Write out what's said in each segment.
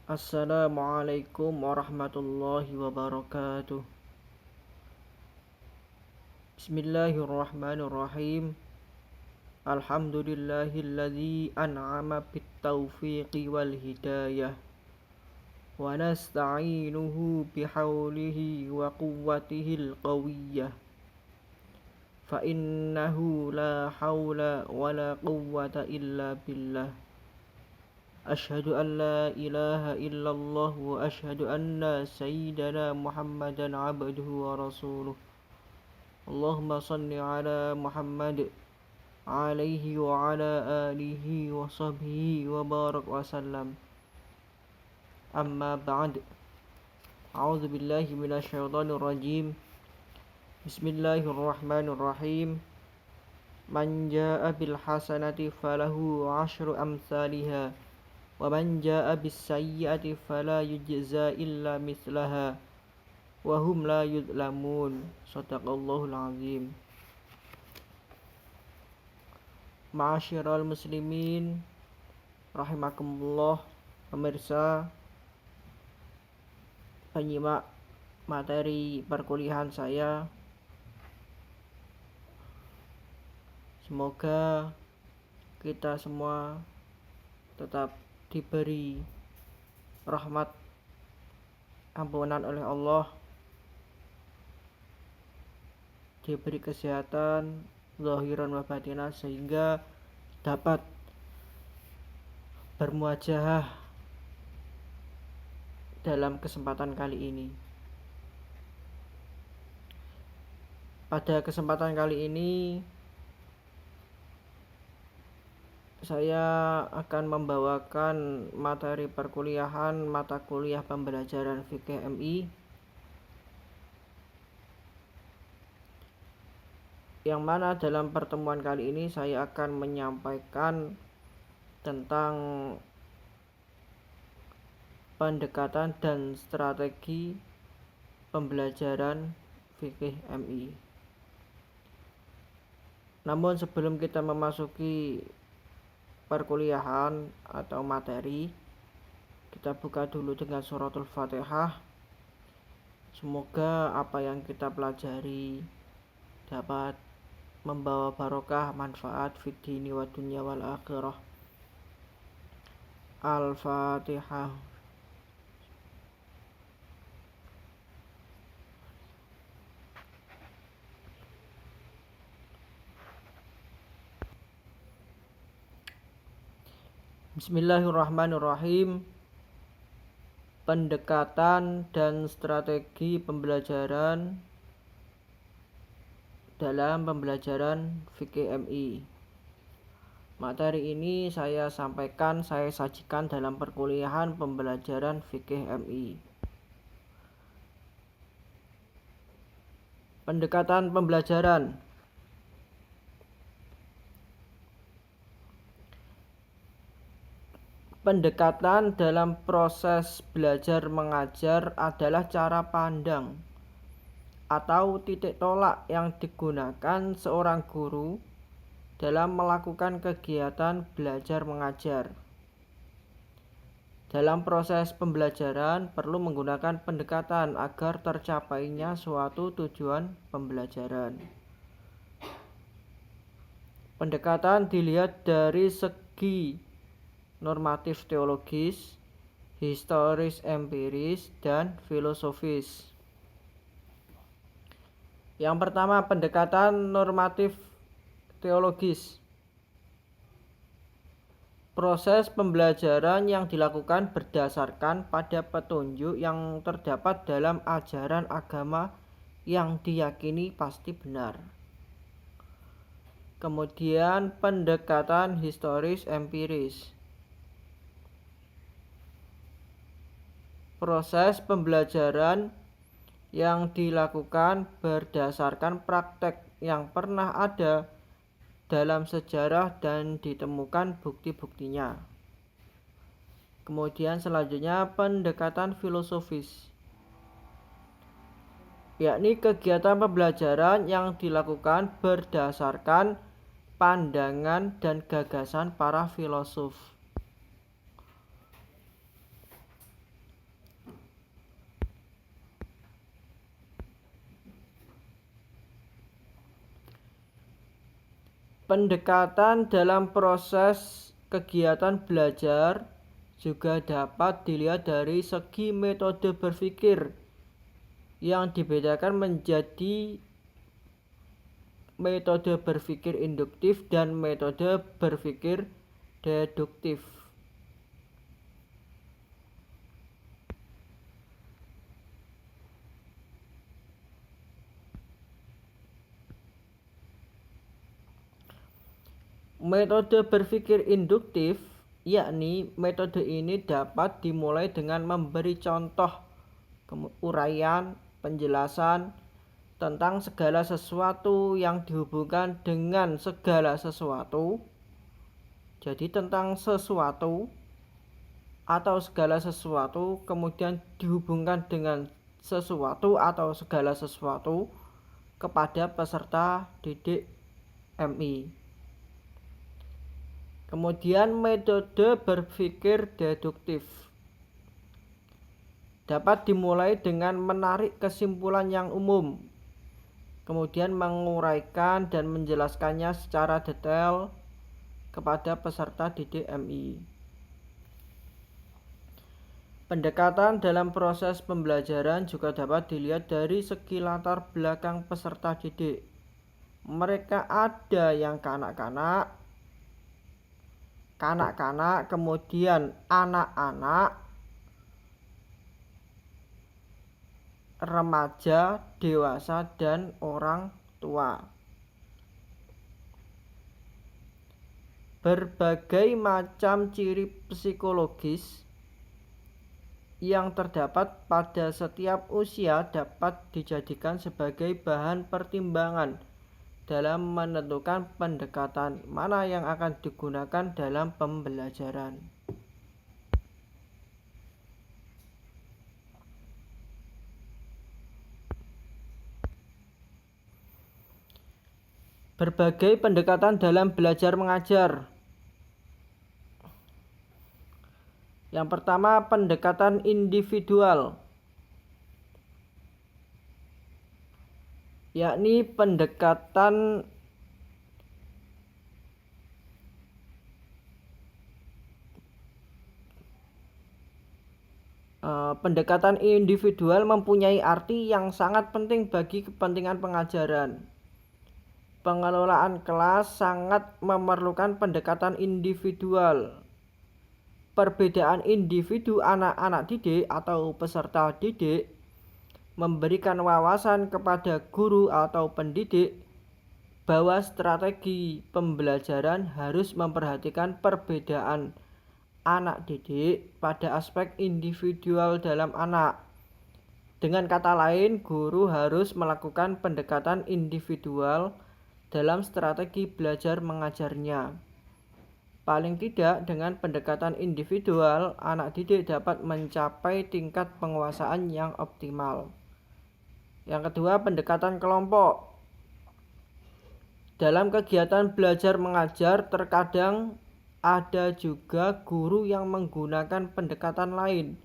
Assalamualaikum warahmatullahi wabarakatuh. Bismillahirrahmanirrahim. Alhamdulillahilladzi an'ama bit-taufiqi wal hidayah. Wa nasta'inuhu bihaulihi wa quwwatihil qawiyyah. Fa innahu la haula wa la quwwata illa billah. Asyhadu an la ilaha illallah wa asyhadu anna sayyidana Muhammadan abduhu wa rasuluh. Allahumma salli ala Muhammad alaihi wa ala alihi wa sahbihi wa barak wa sallam. Amma ba'd. A'udzu billahi minasyaitonir rajim. Bismillahirrahmanirrahim. Man jaa'a bil hasanati falahu 'asyru amsalihha wa man jaa'a bis sayyi'ati fala yujza illa mithlaha wa hum la yudlamun. Shadaqallahul azim. Ma'asyiral muslimin rahimakumullah, pemirsa penyimak materi perkuliahan saya. Semoga kita semua tetap diberi rahmat ampunan oleh Allah, diberi kesehatan zahiran wa batinan, sehingga dapat bermuajahah dalam kesempatan kali ini. Pada kesempatan kali ini saya akan membawakan materi perkuliahan mata kuliah pembelajaran fikih MI, yang mana dalam pertemuan kali ini saya akan menyampaikan tentang pendekatan dan strategi pembelajaran fikih MI. Namun sebelum kita memasuki perkuliahan atau materi, kita buka dulu dengan suratul Fatihah. Semoga apa yang kita pelajari dapat membawa barokah, manfaat fid dini wa dunya wal akhirah. Al-Fatihah. Bismillahirrahmanirrahim. Pendekatan dan strategi pembelajaran dalam pembelajaran fikih MI. Materi ini saya sajikan dalam perkuliahan pembelajaran fikih MI. Pendekatan pembelajaran. Pendekatan dalam proses belajar mengajar adalah cara pandang atau titik tolak yang digunakan seorang guru dalam melakukan kegiatan belajar mengajar. Dalam proses pembelajaran perlu menggunakan pendekatan agar tercapainya suatu tujuan pembelajaran. Pendekatan dilihat dari segi normatif teologis, historis empiris, dan filosofis. Yang pertama, pendekatan normatif teologis. Proses pembelajaran yang dilakukan berdasarkan pada petunjuk yang terdapat dalam ajaran agama yang diyakini pasti benar. Kemudian pendekatan historis empiris. Proses pembelajaran yang dilakukan berdasarkan praktek yang pernah ada dalam sejarah dan ditemukan bukti-buktinya. Kemudian selanjutnya pendekatan filosofis, yakni kegiatan pembelajaran yang dilakukan berdasarkan pandangan dan gagasan para filosof. Pendekatan dalam proses kegiatan belajar juga dapat dilihat dari segi metode berpikir yang dibedakan menjadi metode berpikir induktif dan metode berpikir deduktif. Metode berpikir induktif, yakni metode ini dapat dimulai dengan memberi contoh, uraian, penjelasan tentang segala sesuatu yang dihubungkan dengan segala sesuatu. Jadi tentang sesuatu atau segala sesuatu kemudian dihubungkan dengan sesuatu atau segala sesuatu kepada peserta didik MI. Kemudian metode berpikir deduktif dapat dimulai dengan menarik kesimpulan yang umum, kemudian menguraikan dan menjelaskannya secara detail kepada peserta didik MI. Pendekatan dalam proses pembelajaran juga dapat dilihat dari segi latar belakang peserta didik. Mereka ada yang kanak-kanak, kemudian anak-anak, remaja, dewasa, dan orang tua. Berbagai macam ciri psikologis yang terdapat pada setiap usia dapat dijadikan sebagai bahan pertimbangan dalam menentukan pendekatan mana yang akan digunakan dalam pembelajaran. Berbagai pendekatan dalam belajar mengajar. Yang pertama, pendekatan individual, yakni pendekatan individual mempunyai arti yang sangat penting bagi kepentingan pengajaran. Pengelolaan kelas sangat memerlukan pendekatan individual. Perbedaan individu anak-anak didik atau peserta didik memberikan wawasan kepada guru atau pendidik bahwa strategi pembelajaran harus memperhatikan perbedaan anak didik pada aspek individual dalam anak. Dengan kata lain, guru harus melakukan pendekatan individual dalam strategi belajar mengajarnya. Paling tidak dengan pendekatan individual, anak didik dapat mencapai tingkat penguasaan yang optimal. Yang kedua, pendekatan kelompok. Dalam kegiatan belajar mengajar, terkadang ada juga guru yang menggunakan pendekatan lain,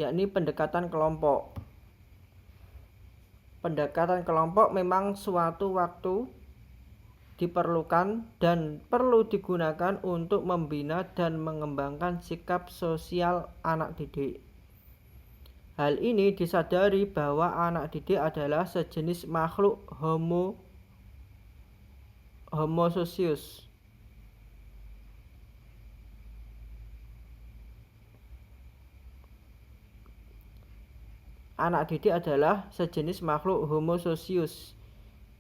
yakni pendekatan kelompok. Pendekatan kelompok memang suatu waktu diperlukan dan perlu digunakan untuk membina dan mengembangkan sikap sosial anak didik. Hal ini disadari bahwa anak didik adalah sejenis makhluk homo socius. Anak didik adalah sejenis makhluk homo socius,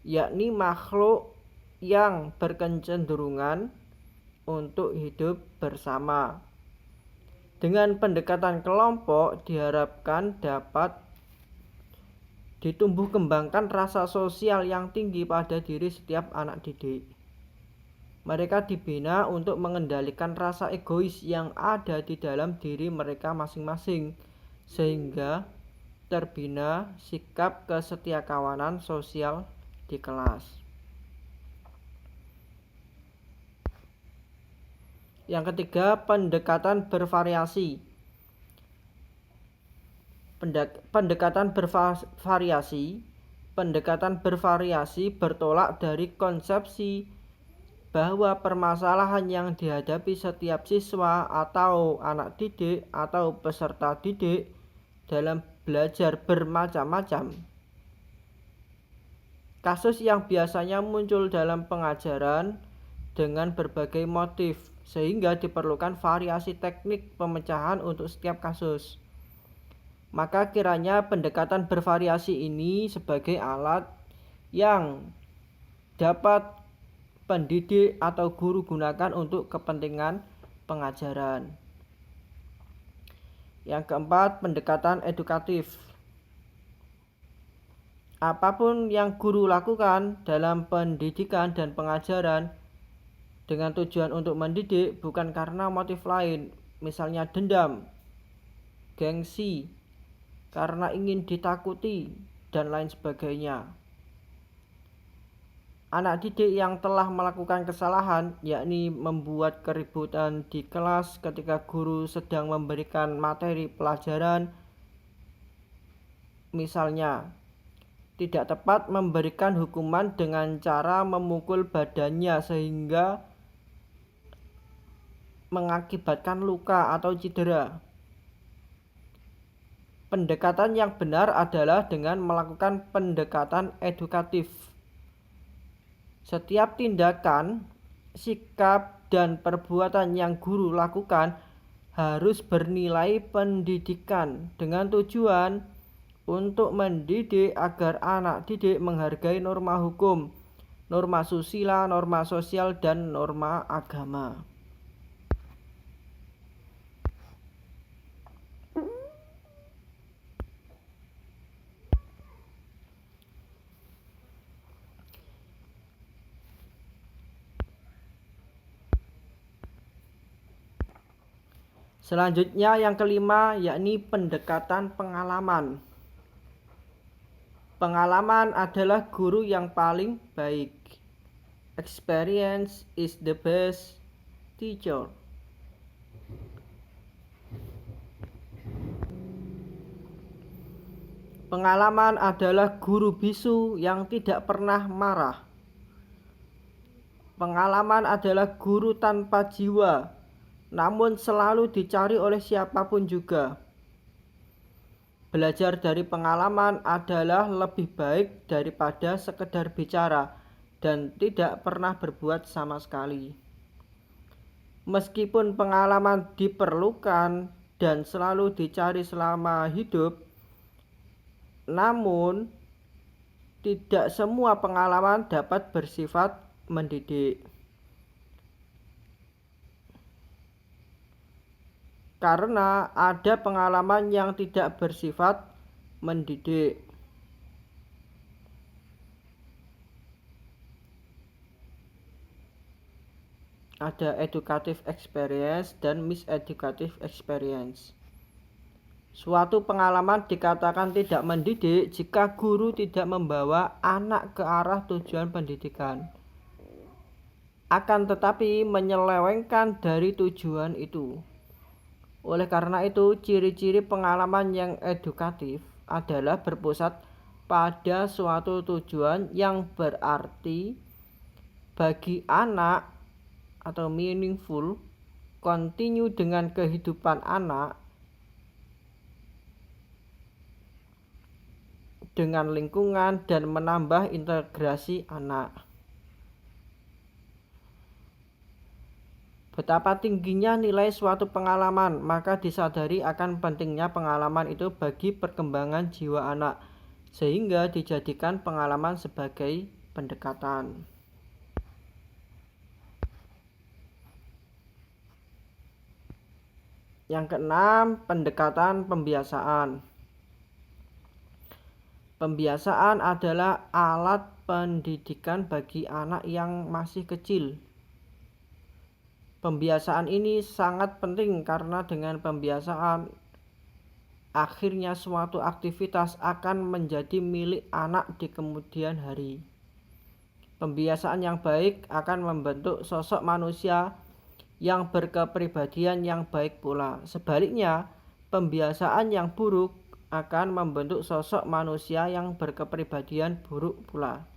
yakni makhluk yang berkecenderungan untuk hidup bersama. Dengan pendekatan kelompok diharapkan dapat ditumbuh kembangkan rasa sosial yang tinggi pada diri setiap anak didik. Mereka dibina untuk mengendalikan rasa egois yang ada di dalam diri mereka masing-masing, sehingga terbina sikap kesetiakawanan sosial di kelas. Yang ketiga, pendekatan bervariasi. Pendekatan bervariasi bertolak dari konsepsi bahwa permasalahan yang dihadapi setiap siswa atau anak didik atau peserta didik dalam belajar bermacam-macam. Kasus yang biasanya muncul dalam pengajaran dengan berbagai motif, sehingga diperlukan variasi teknik pemecahan untuk setiap kasus. Maka kiranya pendekatan bervariasi ini sebagai alat yang dapat pendidik atau guru gunakan untuk kepentingan pengajaran. Yang keempat, pendekatan edukatif. Apapun yang guru lakukan dalam pendidikan dan pengajaran dengan tujuan untuk mendidik bukan karena motif lain, misalnya dendam, gengsi, karena ingin ditakuti, dan lain sebagainya. Anak didik yang telah melakukan kesalahan, yakni membuat keributan di kelas ketika guru sedang memberikan materi pelajaran, misalnya tidak tepat memberikan hukuman dengan cara memukul badannya sehingga mengakibatkan luka atau cedera. Pendekatan yang benar adalah dengan melakukan pendekatan edukatif. Setiap tindakan, sikap, dan perbuatan yang guru lakukan harus bernilai pendidikan dengan tujuan untuk mendidik agar anak didik menghargai norma hukum, norma susila, norma sosial, dan norma agama. Selanjutnya yang kelima, yakni pendekatan pengalaman. Pengalaman adalah guru yang paling baik. Experience is the best teacher. Pengalaman adalah guru bisu yang tidak pernah marah. Pengalaman adalah guru tanpa jiwa, namun selalu dicari oleh siapapun juga. Belajar dari pengalaman adalah lebih baik daripada sekedar bicara dan tidak pernah berbuat sama sekali. Meskipun pengalaman diperlukan dan selalu dicari selama hidup, namun tidak semua pengalaman dapat bersifat mendidik. Karena ada pengalaman yang tidak bersifat mendidik. Ada educative experience dan miseducative experience. Suatu pengalaman dikatakan tidak mendidik jika guru tidak membawa anak ke arah tujuan pendidikan, akan tetapi menyelewengkan dari tujuan itu. Oleh karena itu, ciri-ciri pengalaman yang edukatif adalah berpusat pada suatu tujuan yang berarti bagi anak atau meaningful, continue dengan kehidupan anak, dengan lingkungan, dan menambah integrasi anak. Betapa tingginya nilai suatu pengalaman, maka disadari akan pentingnya pengalaman itu bagi perkembangan jiwa anak, sehingga dijadikan pengalaman sebagai pendekatan. Yang keenam, pendekatan pembiasaan. Pembiasaan adalah alat pendidikan bagi anak yang masih kecil. Pembiasaan ini sangat penting karena dengan pembiasaan akhirnya suatu aktivitas akan menjadi milik anak di kemudian hari. Pembiasaan yang baik akan membentuk sosok manusia yang berkepribadian yang baik pula. Sebaliknya, pembiasaan yang buruk akan membentuk sosok manusia yang berkepribadian buruk pula.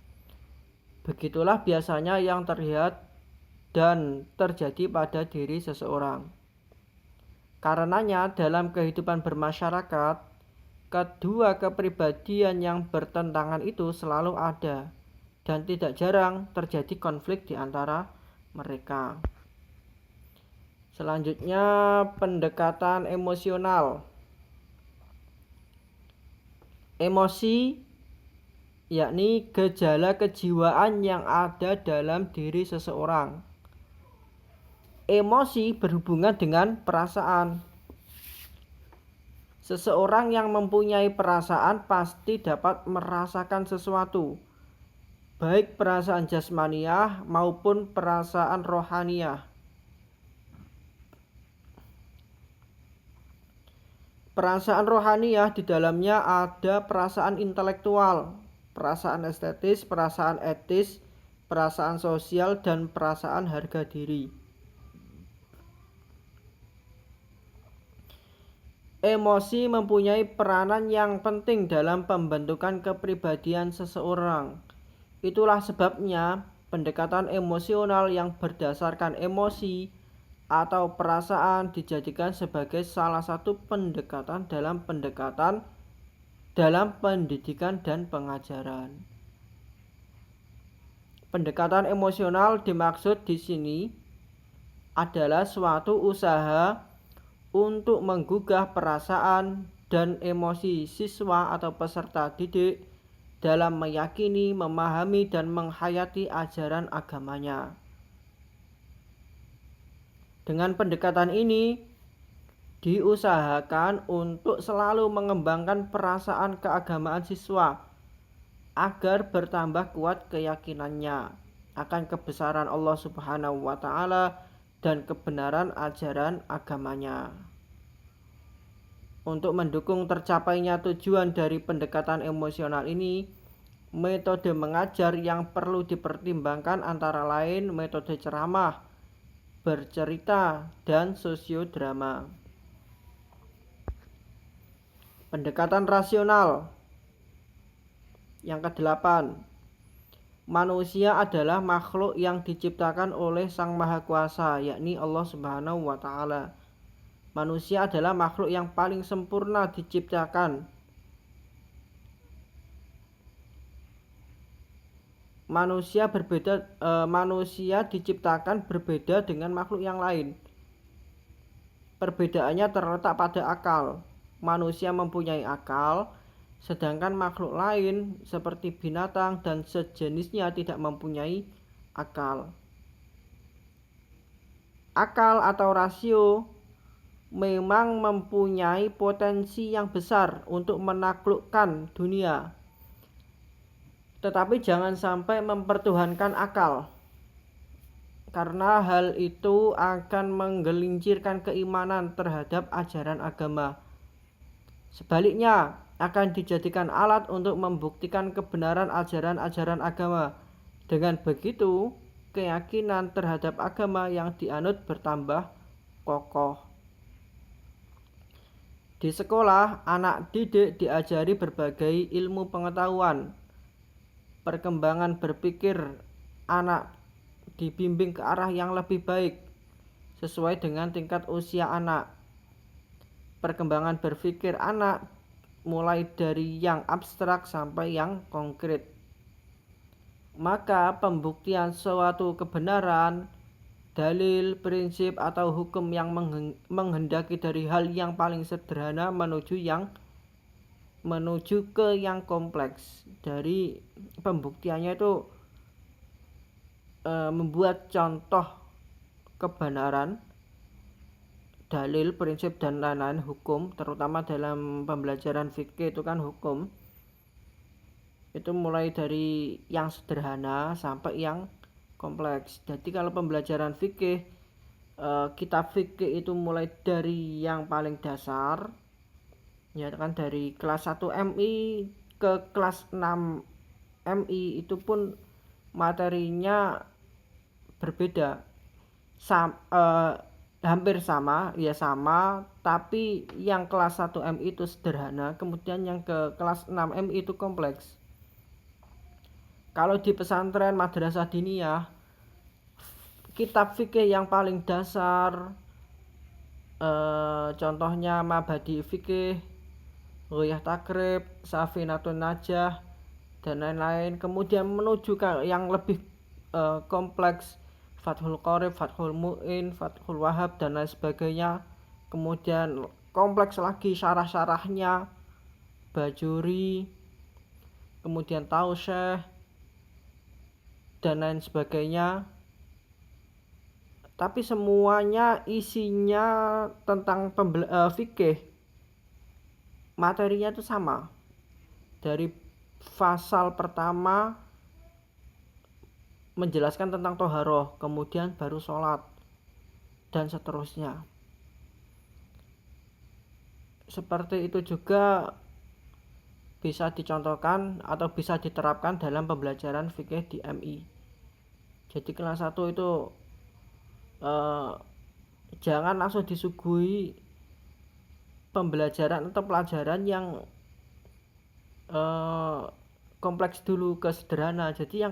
Begitulah biasanya yang terlihat dan terjadi pada diri seseorang. Karenanya dalam kehidupan bermasyarakat, kedua kepribadian yang bertentangan itu selalu ada dan tidak jarang terjadi konflik di antara mereka. Selanjutnya, pendekatan emosional. Emosi yakni gejala kejiwaan yang ada dalam diri seseorang. Emosi berhubungan dengan perasaan. Seseorang yang mempunyai perasaan pasti dapat merasakan sesuatu, baik perasaan jasmaniah maupun perasaan rohaniah. Perasaan rohaniah di dalamnya ada perasaan intelektual, perasaan estetis, perasaan etis, perasaan sosial, dan perasaan harga diri. Emosi mempunyai peranan yang penting dalam pembentukan kepribadian seseorang. Itulah sebabnya pendekatan emosional yang berdasarkan emosi atau perasaan dijadikan sebagai salah satu pendekatan dalam pendidikan dan pengajaran. Pendekatan emosional dimaksud di sini adalah suatu usaha untuk menggugah perasaan dan emosi siswa atau peserta didik dalam meyakini, memahami, dan menghayati ajaran agamanya. Dengan pendekatan ini, diusahakan untuk selalu mengembangkan perasaan keagamaan siswa agar bertambah kuat keyakinannya akan kebesaran Allah Subhanahu wa Ta'ala dan kebenaran ajaran agamanya. Untuk mendukung tercapainya tujuan dari pendekatan emosional ini, metode mengajar yang perlu dipertimbangkan antara lain metode ceramah, bercerita, dan sosiodrama. Pendekatan rasional. Yang ke-8, manusia adalah makhluk yang diciptakan oleh Sang Maha Kuasa, yakni Allah Subhanahu wa Ta'ala. Manusia adalah makhluk yang paling sempurna diciptakan. Manusia diciptakan berbeda dengan makhluk yang lain. Perbedaannya terletak pada akal. Manusia mempunyai akal, sedangkan makhluk lain seperti binatang dan sejenisnya tidak mempunyai akal. Akal atau rasio memang mempunyai potensi yang besar untuk menaklukkan dunia. Tetapi jangan sampai mempertuhankan akal, karena hal itu akan menggelincirkan keimanan terhadap ajaran agama. Sebaliknya, akan dijadikan alat untuk membuktikan kebenaran ajaran-ajaran agama. Dengan begitu, keyakinan terhadap agama yang dianut bertambah kokoh. Di sekolah, anak didik diajari berbagai ilmu pengetahuan. Perkembangan berpikir anak dibimbing ke arah yang lebih baik sesuai dengan tingkat usia anak. Perkembangan berpikir anak mulai dari yang abstrak sampai yang konkret. Maka pembuktian suatu kebenaran, dalil, prinsip, atau hukum yang menghendaki dari hal yang paling sederhana menuju ke yang kompleks. Dari pembuktiannya itu membuat contoh kebenaran, dalil, prinsip, dan lain-lain hukum, terutama dalam pembelajaran fikih itu kan hukum. Itu mulai dari yang sederhana sampai yang kompleks. Jadi kalau pembelajaran fikih, kitab fikih itu mulai dari yang paling dasar, ya kan, dari kelas 1 MI ke kelas 6 MI itu pun materinya berbeda, hampir sama, tapi yang kelas 1 MI itu sederhana, kemudian yang ke kelas 6 MI itu kompleks. Kalau di pesantren madrasah diniyah, kitab fikih yang paling dasar, contohnya Mabadi Fikih, Ghayah Takrib, Safinatun Najah, dan lain-lain. Kemudian menuju ke yang lebih kompleks, Fathul Qorib, Fathul Mu'in, Fathul Wahab, dan lain sebagainya. Kemudian kompleks lagi syarah-syarahnya, Bajuri, kemudian Tausyeh, dan lain sebagainya. Tapi semuanya isinya tentang fikih, materinya itu sama. Dari pasal pertama menjelaskan tentang toharoh, kemudian baru sholat, dan seterusnya. Seperti itu juga bisa dicontohkan atau bisa diterapkan dalam pembelajaran fikih di MI. Jadi kelas 1 itu jangan langsung disuguhi pembelajaran atau pelajaran yang kompleks dulu ke sederhana. Jadi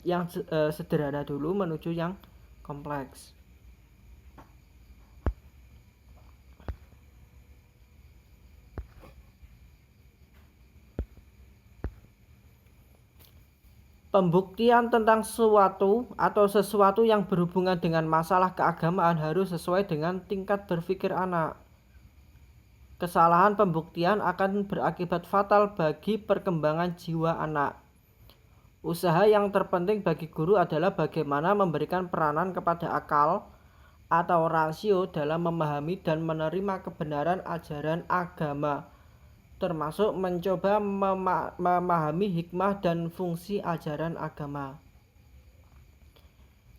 yang sederhana dulu menuju yang kompleks. Pembuktian tentang sesuatu atau sesuatu yang berhubungan dengan masalah keagamaan harus sesuai dengan tingkat berpikir anak. Kesalahan pembuktian akan berakibat fatal bagi perkembangan jiwa anak. Usaha yang terpenting bagi guru adalah bagaimana memberikan peranan kepada akal atau rasio dalam memahami dan menerima kebenaran ajaran agama, termasuk mencoba memahami hikmah dan fungsi ajaran agama.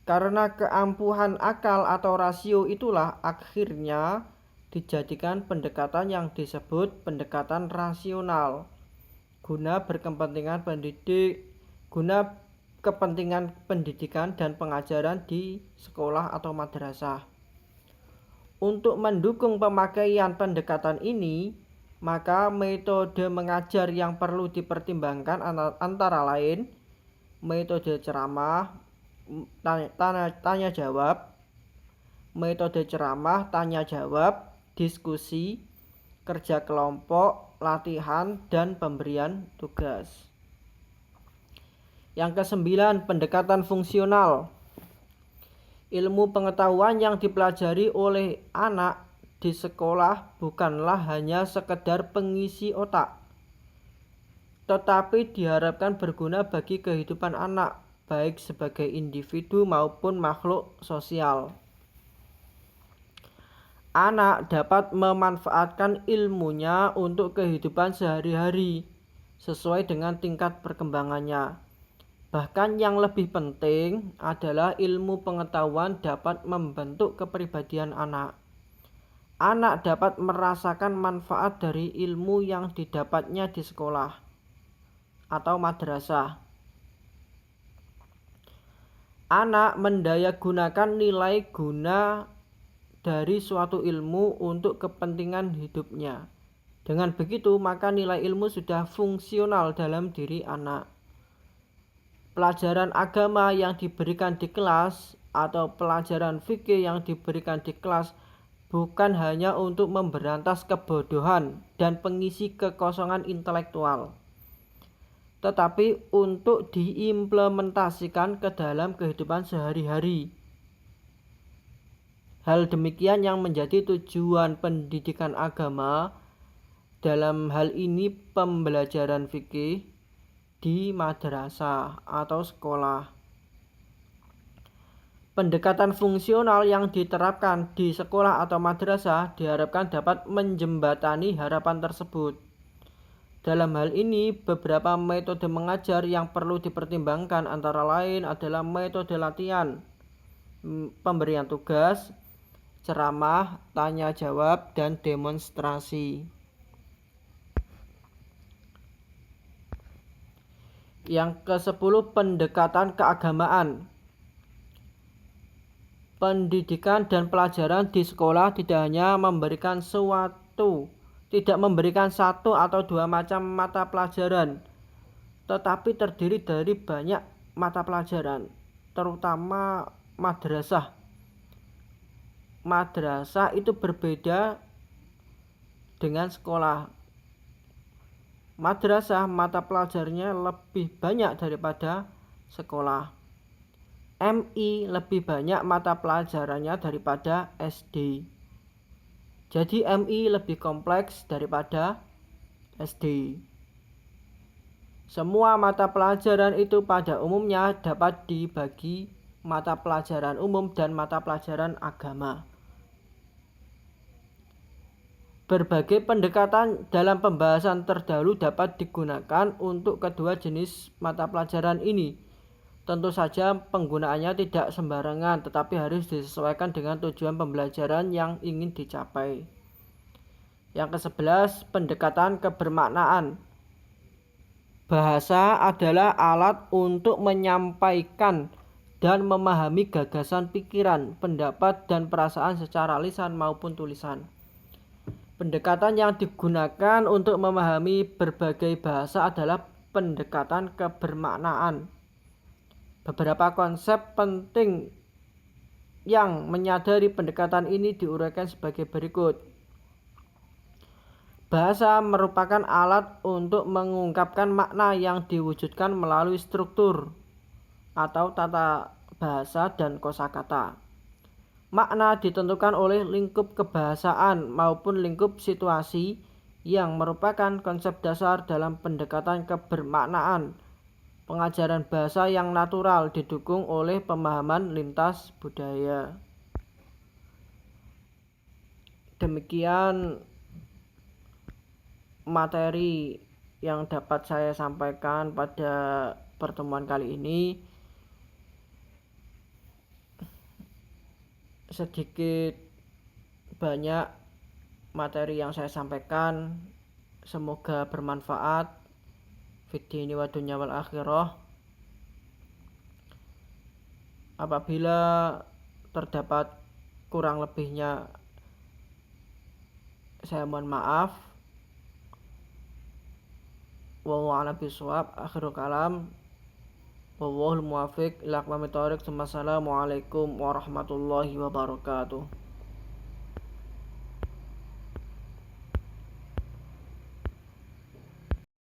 Karena keampuhan akal atau rasio itulah akhirnya dijadikan pendekatan yang disebut pendekatan rasional guna kepentingan pendidikan dan pengajaran di sekolah atau madrasah. Untuk mendukung pemakaian pendekatan ini, maka metode mengajar yang perlu dipertimbangkan antara lain metode ceramah, tanya jawab, metode ceramah, tanya jawab, diskusi, kerja kelompok, latihan, dan pemberian tugas. Yang ke-9, pendekatan fungsional. Ilmu pengetahuan yang dipelajari oleh anak di sekolah bukanlah hanya sekedar pengisi otak, tetapi diharapkan berguna bagi kehidupan anak, baik sebagai individu maupun makhluk sosial. Anak dapat memanfaatkan ilmunya untuk kehidupan sehari-hari sesuai dengan tingkat perkembangannya. Bahkan yang lebih penting adalah ilmu pengetahuan dapat membentuk kepribadian anak. Anak dapat merasakan manfaat dari ilmu yang didapatnya di sekolah atau madrasah. Anak mendayagunakan nilai guna dari suatu ilmu untuk kepentingan hidupnya. Dengan begitu, maka nilai ilmu sudah fungsional dalam diri anak. Pelajaran agama yang diberikan di kelas atau pelajaran fikih yang diberikan di kelas bukan hanya untuk memberantas kebodohan dan pengisi kekosongan intelektual, tetapi untuk diimplementasikan ke dalam kehidupan sehari-hari. Hal demikian yang menjadi tujuan pendidikan agama, dalam hal ini pembelajaran fikih di madrasah atau sekolah. Pendekatan fungsional yang diterapkan di sekolah atau madrasah diharapkan dapat menjembatani harapan tersebut. Dalam hal ini, beberapa metode mengajar yang perlu dipertimbangkan antara lain adalah metode latihan, pemberian tugas, ceramah, tanya jawab, dan demonstrasi. Yang ke-10, pendekatan keagamaan. Pendidikan dan pelajaran di sekolah tidak memberikan satu atau dua macam mata pelajaran, tetapi terdiri dari banyak mata pelajaran, terutama madrasah. Madrasah itu berbeda dengan sekolah. Madrasah mata pelajarnya lebih banyak daripada sekolah. MI lebih banyak mata pelajarannya daripada SD. Jadi MI lebih kompleks daripada SD. Semua mata pelajaran itu pada umumnya dapat dibagi mata pelajaran umum dan mata pelajaran agama. Berbagai pendekatan dalam pembahasan terdahulu dapat digunakan untuk kedua jenis mata pelajaran ini. Tentu saja penggunaannya tidak sembarangan, tetapi harus disesuaikan dengan tujuan pembelajaran yang ingin dicapai. Yang ke-11, pendekatan kebermaknaan. Bahasa adalah alat untuk menyampaikan dan memahami gagasan, pikiran, pendapat, dan perasaan secara lisan maupun tulisan. Pendekatan yang digunakan untuk memahami berbagai bahasa adalah pendekatan kebermaknaan. Beberapa konsep penting yang menyadari pendekatan ini diuraikan sebagai berikut. Bahasa merupakan alat untuk mengungkapkan makna yang diwujudkan melalui struktur atau tata bahasa dan kosakata. Makna ditentukan oleh lingkup kebahasaan maupun lingkup situasi yang merupakan konsep dasar dalam pendekatan kebermaknaan. Pengajaran bahasa yang natural didukung oleh pemahaman lintas budaya. Demikian materi yang dapat saya sampaikan pada pertemuan kali ini. Sedikit banyak materi yang saya sampaikan semoga bermanfaat fid dini wa dunya wal akhirah. Apabila terdapat kurang lebihnya saya mohon maaf. Wallahu a'lam bishawab. Akhirul kalam. Wallahul muwaffiq ila aqwamit thoriq. Wassalamualaikum warahmatullahi wabarakatuh.